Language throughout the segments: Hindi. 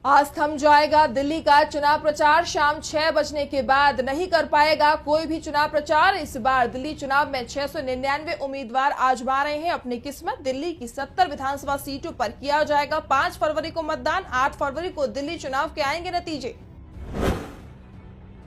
आज थम जाएगा दिल्ली का चुनाव प्रचार। शाम 6 बजने के बाद नहीं कर पाएगा कोई भी चुनाव प्रचार। इस बार दिल्ली चुनाव में 699 उम्मीदवार आजमा रहे हैं अपनी किस्मत। दिल्ली की 70 विधानसभा सीटों पर किया जाएगा 5 फरवरी को मतदान। 8 फरवरी को दिल्ली चुनाव के आएंगे नतीजे।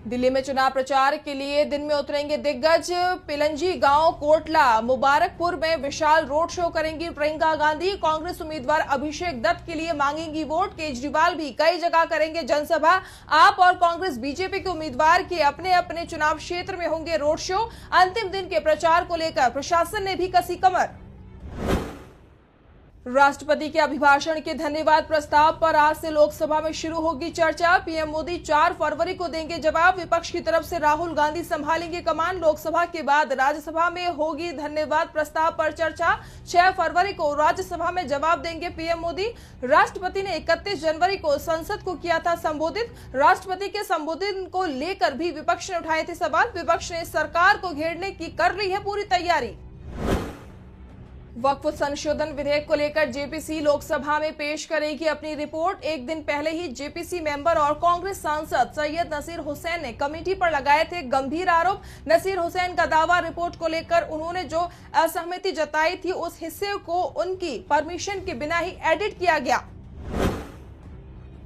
दिल्ली में चुनाव प्रचार के लिए दिन में उतरेंगे दिग्गज। पिलंजी गांव, कोटला, मुबारकपुर में विशाल रोड शो करेंगी प्रियंका गांधी। कांग्रेस उम्मीदवार अभिषेक दत्त के लिए मांगेंगी वोट। केजरीवाल भी कई जगह करेंगे जनसभा। आप और कांग्रेस बीजेपी के उम्मीदवार के अपने अपने चुनाव क्षेत्र में होंगे रोड शो। अंतिम दिन के प्रचार को लेकर प्रशासन ने भी कसी कमर। राष्ट्रपति के अभिभाषण के धन्यवाद प्रस्ताव पर आज से लोकसभा में शुरू होगी चर्चा। पीएम मोदी 4 फरवरी को देंगे जवाब। विपक्ष की तरफ से राहुल गांधी संभालेंगे कमान। लोकसभा के बाद राज्यसभा में होगी धन्यवाद प्रस्ताव पर चर्चा। 6 फरवरी को राज्यसभा में जवाब देंगे पीएम मोदी। राष्ट्रपति ने 31 जनवरी को संसद को किया था संबोधित। राष्ट्रपति के संबोधन को लेकर भी विपक्ष ने उठाए थे सवाल। विपक्ष ने सरकार को घेरने की कर रही है पूरी तैयारी। वक्फ संशोधन विधेयक को लेकर जेपीसी लोकसभा में पेश करेगी अपनी रिपोर्ट। एक दिन पहले ही जेपीसी मेंबर और कांग्रेस सांसद सैयद नसीर हुसैन ने कमेटी पर लगाए थे गंभीर आरोप। नसीर हुसैन का दावा, रिपोर्ट को लेकर उन्होंने जो असहमति जताई थी उस हिस्से को उनकी परमिशन के बिना ही एडिट किया गया।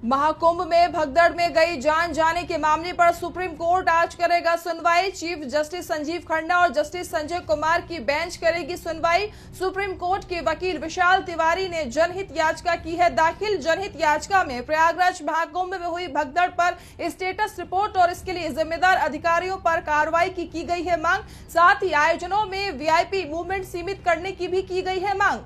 महाकुंभ में भगदड़ में गई जान जाने के मामले पर सुप्रीम कोर्ट आज करेगा सुनवाई। चीफ जस्टिस संजीव खन्ना और जस्टिस संजय कुमार की बेंच करेगी सुनवाई। सुप्रीम कोर्ट के वकील विशाल तिवारी ने जनहित याचिका की है दाखिल। जनहित याचिका में प्रयागराज महाकुंभ में हुई भगदड़ पर स्टेटस रिपोर्ट और इसके लिए जिम्मेदार अधिकारियों पर कार्रवाई की गई है मांग। साथ ही आयोजनों में वीआईपी मूवमेंट सीमित करने की भी की गई है मांग।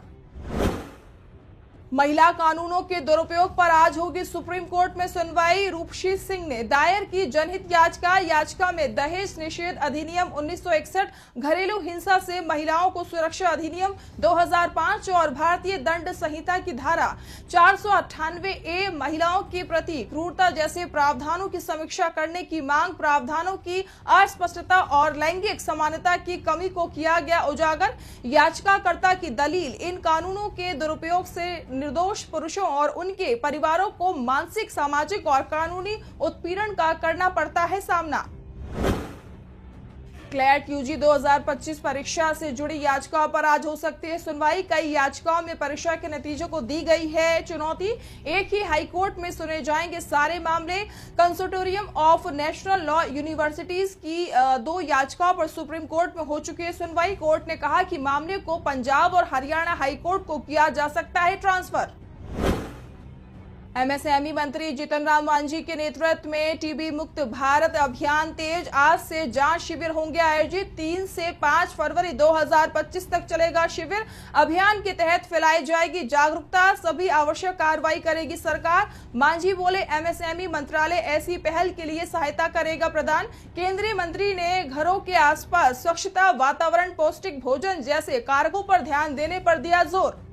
महिला कानूनों के दुरुपयोग पर आज होगी सुप्रीम कोर्ट में सुनवाई। रूपशी सिंह ने दायर की जनहित याचिका में दहेज निषेध अधिनियम 1961, घरेलू हिंसा से महिलाओं को सुरक्षा अधिनियम 2005 और भारतीय दंड संहिता की धारा 498A महिलाओं के प्रति क्रूरता जैसे प्रावधानों की समीक्षा करने की मांग। प्रावधानों की अस्पष्टता और लैंगिक समानता की कमी को किया गया उजागर। याचिकाकर्ता की दलील, इन कानूनों के दुरुपयोग से निर्दोष पुरुषों और उनके परिवारों को मानसिक, सामाजिक और कानूनी उत्पीड़न का करना पड़ता है सामना। क्लैट यूजी 2025 परीक्षा से जुड़ी याचिकाओं पर आज हो सकती है सुनवाई। कई याचिकाओं में परीक्षा के नतीजों को दी गई है चुनौती। एक ही हाईकोर्ट में सुने जाएंगे सारे मामले। Consortium of national law universities की 2 याचिकाओं पर सुप्रीम कोर्ट में हो चुकी है सुनवाई। कोर्ट ने कहा कि मामले को पंजाब और हरियाणा हाईकोर्ट को किया जा सकता है ट्रांसफर। एमएसएमई मंत्री जीतन राम मांझी के नेतृत्व में टीबी मुक्त भारत अभियान तेज। आज से जांच शिविर होंगे आयोजित। 3 से 5 फरवरी 2025 तक चलेगा शिविर। अभियान के तहत फैलाई जाएगी जागरूकता। सभी आवश्यक कार्रवाई करेगी सरकार। मांझी बोले, एमएसएमई मंत्रालय ऐसी पहल के लिए सहायता करेगा प्रदान। केंद्रीय मंत्री ने घरों के आसपास स्वच्छता, वातावरण, पौष्टिक भोजन जैसे कारकों पर ध्यान देने पर दिया जोर।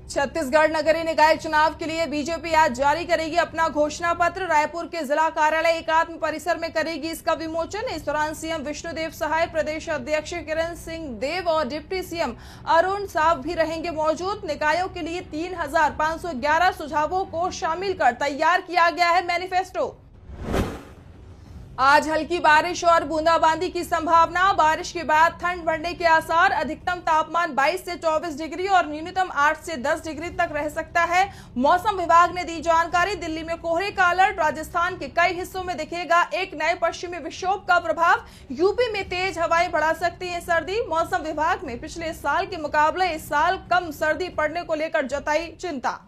छत्तीसगढ़ नगरीय निकाय चुनाव के लिए बीजेपी आज जारी करेगी अपना घोषणा पत्र। रायपुर के जिला कार्यालय एकात्म परिसर में करेगी इसका विमोचन। इस दौरान सीएम विष्णुदेव सहाय, प्रदेश अध्यक्ष किरण सिंह देव और डिप्टी सीएम अरुण साव भी रहेंगे मौजूद। निकायों के लिए 3511 सुझावों को शामिल कर तैयार किया गया है मैनिफेस्टो। आज हल्की बारिश और बूंदाबांदी की संभावना। बारिश के बाद ठंड बढ़ने के आसार। अधिकतम तापमान 22 से 24 डिग्री और न्यूनतम 8 से 10 डिग्री तक रह सकता है। मौसम विभाग ने दी जानकारी। दिल्ली में कोहरे का अलर्ट। राजस्थान के कई हिस्सों में दिखेगा एक नए पश्चिमी विक्षोभ का प्रभाव। यूपी में तेज हवाएं बढ़ा सकती है सर्दी। मौसम विभाग में पिछले साल के मुकाबले इस साल कम सर्दी पड़ने को लेकर जताई चिंता।